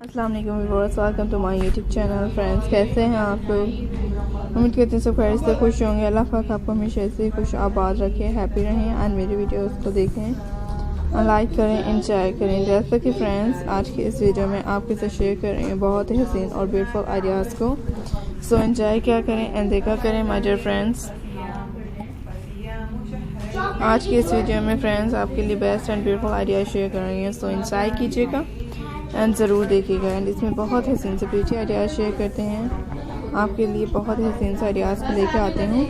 अस्सलाम वालेकुम viewers, welcome to my YouTube channel. Friends, कैसे हैं आप लोग? उम्मीद करते हैं सब खैर से खुश होंगे। अल्लाह पाक आपको हमेशा ऐसे खुश आबाद रखे, हैप्पी रहें और मेरी वीडियोस को देखें, लाइक करें, एंजॉय करें। जैसा कि फ्रेंड्स आज की इस वीडियो में आपके साथ शेयर कर रहे हैं बहुत ही हसीन और ब्यूटीफुल आइडियाज़ को। सो एंजॉय क्या करें एंड देखा करें माय डियर फ्रेंड्स। आज की इस वीडियो में फ्रेंड्स आपके लिए best and beautiful idea share कर रही हैं। सो एंजॉय कीजिएगा एंड ज़रूर देखिएगा। एंड इसमें बहुत हसीन से ब्यूटी आइडियाज़ शेयर करते हैं, आपके लिए बहुत ही हसीन से आइडियाज़ को लेकर आते हैं।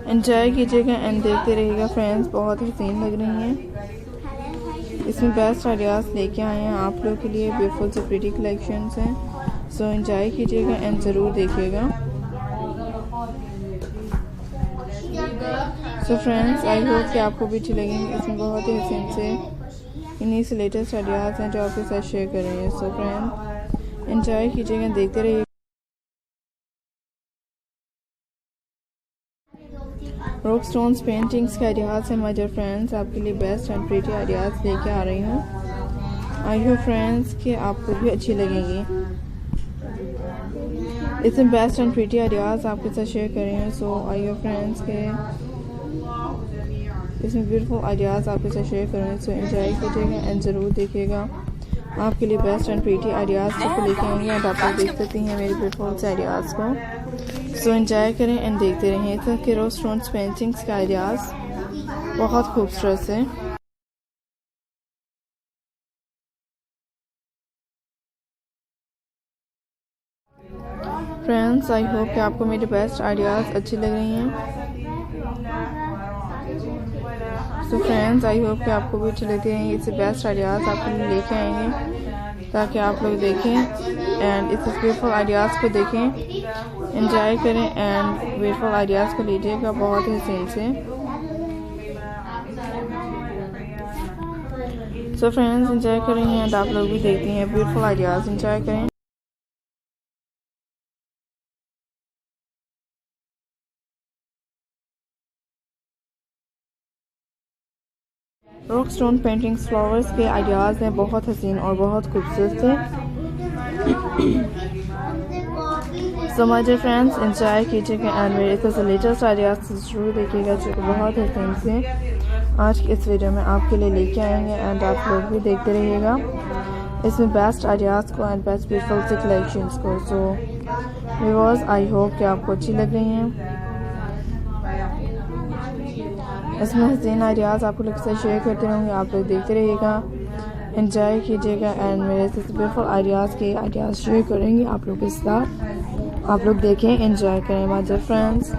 एंजॉय कीजिएगा एंड देखते रहिएगा फ्रेंड्स, बहुत हसीन लग रही हैं। इसमें बेस्ट आइडियाज़ लेके आए हैं आप लोगों के लिए, ब्यूटीफुल से प्रीटी कलेक्शंस हैं। सो एंजॉय कीजिएगा एंड ज़रूर देखिएगा। सो फ्रेंड्स, आई होप कि आपको भी अच्छी लगेंगी। इसमें बहुत ही हसीन से इन्हीं से लेटेस्ट आइडियाज़ हैं जो आपके साथ शेयर कर रहे हैं। सो फ्रेंड्स, एंजॉय कीजिएगा, देखते रहिए। रॉक स्टोन्स पेंटिंग्स के आइडियाज़ हैं माय डियर फ्रेंड्स, आपके लिए बेस्ट एंड प्रीटी आइडियाज़ लेके आ रही हूँ। आई होप फ्रेंड्स कि आपको भी अच्छी लगेंगी। इसमें बेस्ट एंड प्रीटी आइडियाज़ आपके साथ शेयर कर रही हूँ। सो आई होप फ्रेंड्स के इसमें ब्यूटीफुल आइडियाज़ आपके साथ शेयर कर रहे हैं। सो एंजॉय कीजिएगा एंड ज़रूर देखिएगा। आपके लिए बेस्ट एंड प्रीटी आइडियाज़ को लेके आएंगे एंड आप लोग देख सकती हैं मेरे ब्यूटीफुल से आइडियाज़ को। सो एंजॉय करें एंड देखते रहें। इस तरह के रॉक स्टोन्स पेंटिंग्स के आइडियाज़ बहुत खूबसूरत से। फ्रेंड्स, आई होप कि आपको मेरे बेस्ट आइडियाज़ अच्छी लग रही हैं। सो फ्रेंड्स, आई होप कि आपको भी अच्छी लगती हैं। इससे बेस्ट आइडियाज़ आपके लिए लेके आएंगे ताकि आप लोग देखें एंड इस ब्यूटीफुल आइडियाज़ को देखें, एंजॉय करें एंड ब्यूटीफुल आइडियाज़ को लीजिएगा बहुत ही हसीन से। सो फ्रेंड्स, एंजॉय कर रही हैं एंड आप लोग भी देखती हैं ब्यूटीफुल आइडियाज़, एंजॉय करें। रॉक स्टोन पेंटिंग्स फ्लावर्स के आइडियाज़ हैं बहुत हसीन और बहुत खूबसूरत थे। So my dear friends, enjoy कीजिएगा एंड मेरे तरफ से लेटेस्ट आइडियाज़ जरूर देखिएगा जो कि बहुत हसीन से आज की इस वीडियो में आपके लिए लेके आएंगे एंड आप लोग भी देखते रहिएगा इसमें बेस्ट आइडियाज़ को एंड बेस्ट ब्यूटीफुल से कलेक्शंस को। सो व्यूअर्स, आई होप कि आपको अच्छी लग रही हैं। इसमें हसीन आइडियाज़ आपको लोग से शेयर करते रहूँगी, आप लोग देखते रहिएगा, एंजॉय कीजिएगा एंड मेरे से ब्यूटीफुल आइडियाज़ के आइडियाज़ शेयर करेंगे आप लोग के साथ। आप लोग देखें, एंजॉय करें माय डियर फ्रेंड्स।